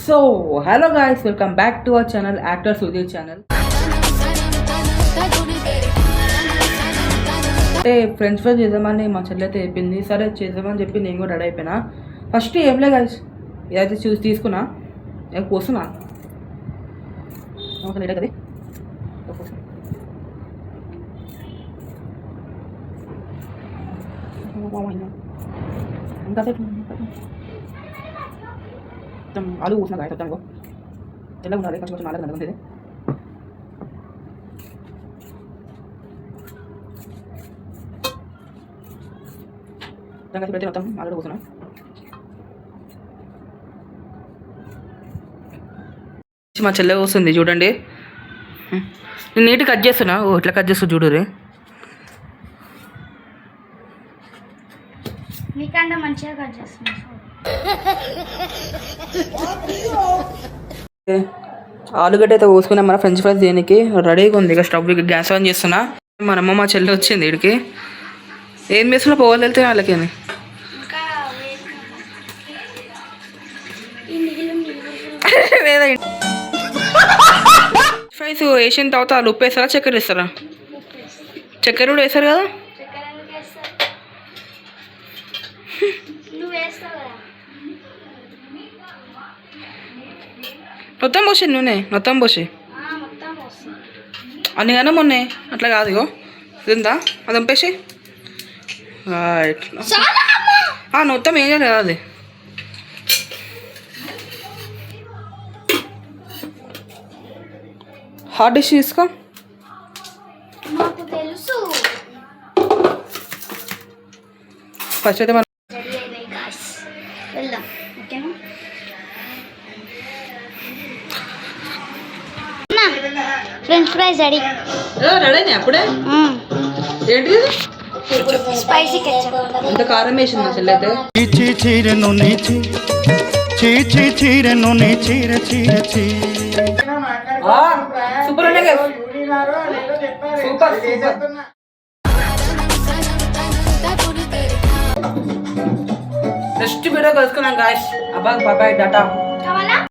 So hello guys, welcome back to our channel actor Sudheer channel. అంటే French fries చేద్దామని మా చెల్లి అయితే చెప్పింది. సరే చేద్దామని చెప్పి నేను కూడా రెడీ అయిపోయినా. ఫస్ట్ ఏం లే గాయ్స్, ఇదైతే చూసి తీసుకున్నా, పోస్తున్నా ఒక లేట్ అవుతుంది. ఇంకా మొత్తం ఆలు కూర్చున్నా గాయ మొత్తం తెల్లగా ఉండాలి, కొంచెం కొంచెం నాలుగు ఉంటుంది. పెడితే మొత్తం ఆలు కూర్చున్నా. మా చెల్లె వస్తుంది చూడండి. నేను నీట్గా కట్ చేస్తున్నా. ఓ ఇట్లా కట్ చేస్తూ చూడు. మీకన్నా మంచిగా కట్ చేస్తున్నా. ఆలుగడ్డ అయితే పోసుకున్నా. మన ఫ్రెంచ్ ఫ్రైస్ దేనికి రెడీగా ఉంది. ఇక స్టవ్ గ్యాస్ ఆన్ చేస్తున్నా. మన అమ్మ మా చెల్లి వచ్చింది ఇక్కడికి. ఏం చేస్తున్నా పోవాలి వెళ్తే వాళ్ళకి ఫ్రైస్ వేసిన తర్వాత వాళ్ళు ఉప్పు వేస్తారా చక్కెర వేస్తారా? చక్కెర కూడా వేస్తారు కదా. మొత్తం పోసి నూనె మొత్తం పోసి అన్నిగానే మొన్నే అట్లా కాదు. ఇగో తిందా అది పంపేసి మొత్తం ఏం చేయాలి కదా. అది హాట్ డిష్ తీసుకో. ఫస్ట్ అయితే మనం ఫ్రెంచ్ ఫ్రైస్ రెడీ. రెడీ అప్పుడే. ఏంటి స్పైసీ కెచప్. ఇంత కారం వేసింది మా చెల్లి అయితే. సూపర్ ఉన్నాయి, సూపర్ సూపర్. నెక్స్ట్ వీడియో కలుసుకున్నాం గాయస్. అబ్బాయి బాబాయ్ డాటా.